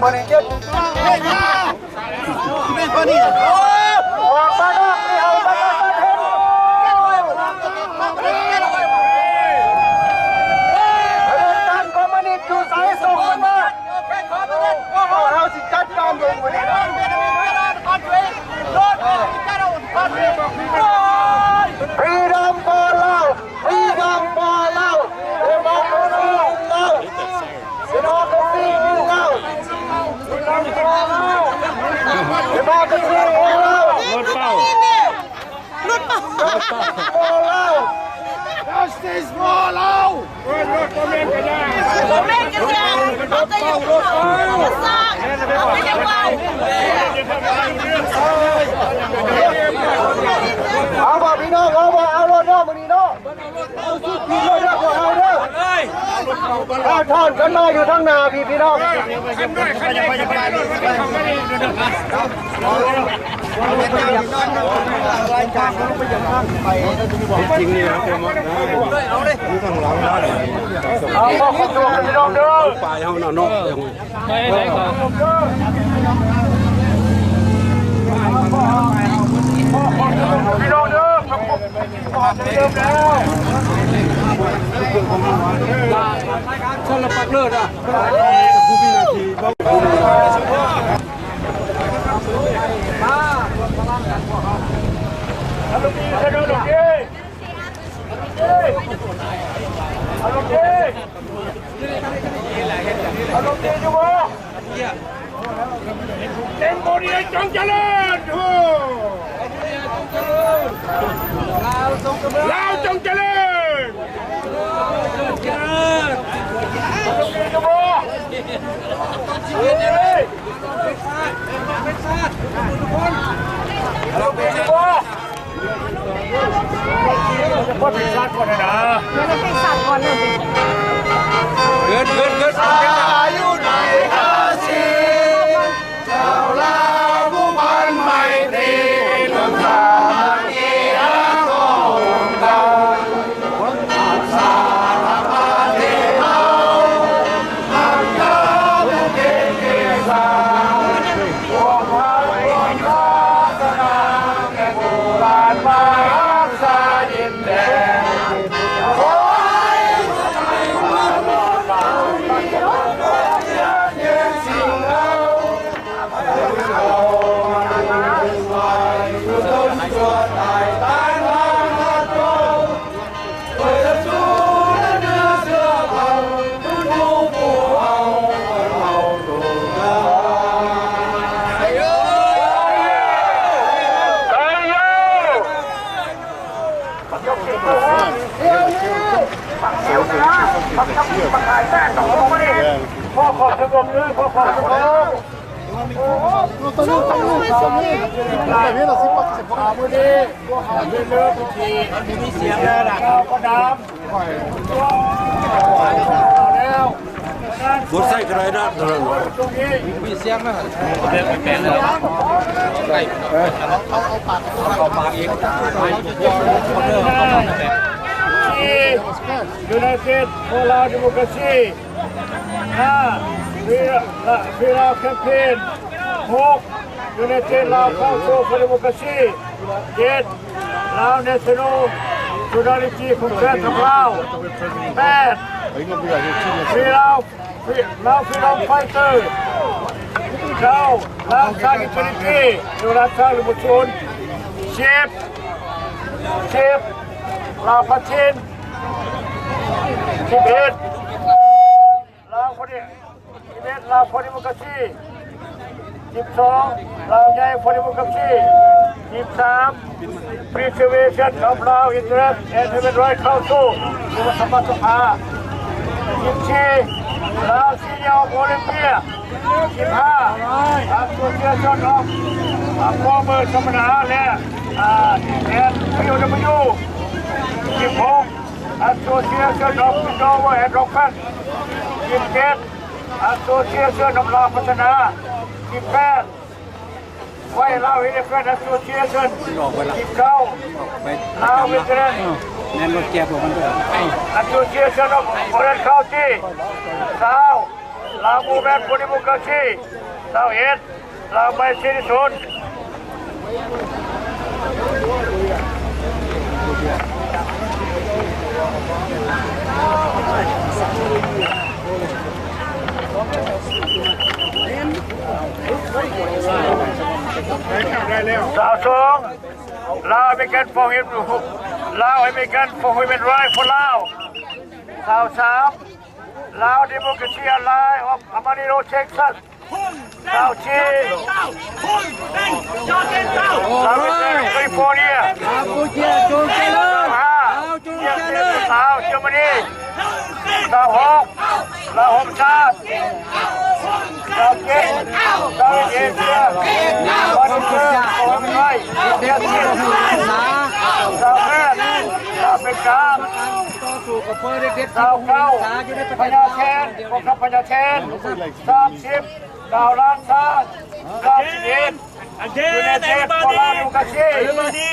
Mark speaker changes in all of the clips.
Speaker 1: บริเวณเป็นคนนี้โอ้ออกมาแล้วนี่เอามาแล้วเห็นการคอมมิวนิสต์อยู่สายส่งมันมาเราสิจัดการเองวันนี้Freedom for love, freedom for love, democracy in love, democracy in love, democracy in love,
Speaker 2: รถเป้า
Speaker 1: for love, justice for love.
Speaker 2: ผมเล่นกันยังเขาจะยังเขาสร้างเขาไม่ยังวาง
Speaker 1: เอาบ่พี่น้องเอาบ่เอารถเนาะมื้อนี้เนาะเอาสุดพี่รถเนาะเอาเด้อเอาท่อนกันมาอยู่ทางหน้าพี่น้องจริงนี่นะเต็มหมดนะเอาเลยนี่ต้องร้องได้เอาขอบคุณพี่น้องเด้อไปเฮาเนาะเนาะไปก่อนพี่น้องเด้อความเดิมแล้วชนละปักเลิศอ่ะผู้วินาทีฮัลโหลพี่ฮัลโหลพี่ฮัลโหลพี่ฮัลโหลพี่จูบเต็มบริเวณจงเจริญลาวจงเจริญจูบฮัลโหลพี่จูบพ่อเป็นชาติก่อนนะไม่ได้เป็นชาติก่อนเลยเกิดอยู่ในอาชีเจ้าลาผู้พันไม่ตีเรื่องทางเกียร์กองกันอาสาธมาเทเฮาอันเดิมเก่งเก่งสาวพวกเราคนรักสนามแก่โบราณมารักษาดินแดนประกาศแท้ต่อมาดิพ่อขอสงบเลยพ่อขอสงบตัวลูกได้เวลาสิบปักสิบห้ามือดีพวกเขาเดินเรือทุกทีมีเสียงแล้วนะก็ดำแล้วบดใส่กระไรนะมีเสียงนะเดินไปเป็นแล้วไปเอาปากอีกUnited for Lao Democracy 5 Free Lao Campaign 6 United Lao Council for Democracy 7 Lao National Solidarity Congress of Lao 8 Free Lao Freedom Fighter 9 Lao Sang Infinity ดูรัฐสร้างหรือบุญชน10 Lao Patin 11ลาวพอดี11ลาวพอดีมุกซี12ลาวใหญ่พอดีมุกซี13 Preservation of Lao Interest and Human Rights Council อุปสมบทสภา14ลาวซีเนียร์โอลิมเปีย15 Association of Former สมณะและPOW 16 Association of Nova and Rokan 17 Association of Lao พัฒนา18ไว้ลาวเอเดฟน Association 19ลาวเวทเรนแนนรถแก๊บผมมันด้วย Association of Foreign County 20 ลาวมูแมนคนดิมุกาชีเศร้าเอ็ดลาวไม่สิ้นสุดสาวสองลาวไม่กันฟองเอ็มดูลาวไม่กันฟองเอ็มเป็นไรคนลาวสาวสามลาวดิโมกราซีอะไรออกอามาริโรเท็กซัสสาวชีลาวเป็นแคลิฟอร์เนียสาวเยอรมนีสาวหกลาวหกชาติสาวเจ็ดสาวเอเชียวันนี้สาวไทยเดียร์สาวแม่สาวเป็นกลางสาวเก้าพญาแทนกองทัพพญาแทน30ดาวล้านชาติ31ยูเนเต็ดโคลาลูกาชี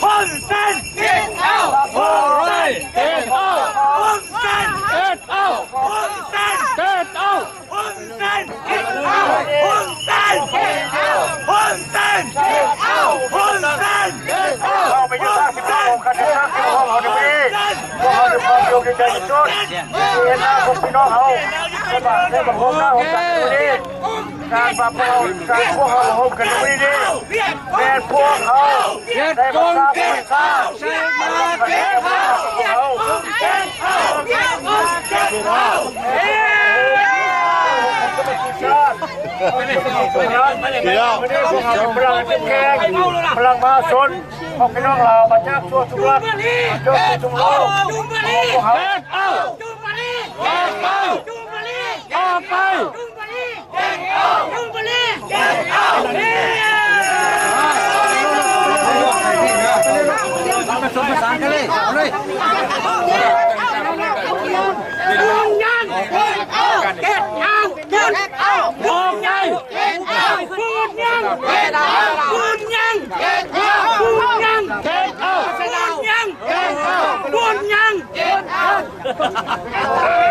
Speaker 2: Ponsen! Get out!
Speaker 1: All right!
Speaker 2: Get out! Ponsen!
Speaker 1: Get out!
Speaker 2: Ponsen!
Speaker 1: Get out!
Speaker 2: Ponsen! Get out! Ponsen! Get out! Ponsen! Get out! Ponsen! Get
Speaker 1: เราไปยืนตั้ง19กันนะครับที่พวกเราในวันนี้พวกเราในความโยกใจสุดเห็นหน้าพวกพี่น้องเขาได้บังคับหน้าของกันวันนี้การปราบการพวกเราโฮมกันในวันนี้แต่พวกเขาได้บังคับผู้สร้างประเทศมาพวกเขาพลังเป็นแกงพลังมาชนของพี่น้องเรามาจากทั่วทุกรัฐจนถึงโลกพวกเขา
Speaker 3: ผสมผสานกันเลยเอาเลย
Speaker 2: Get out!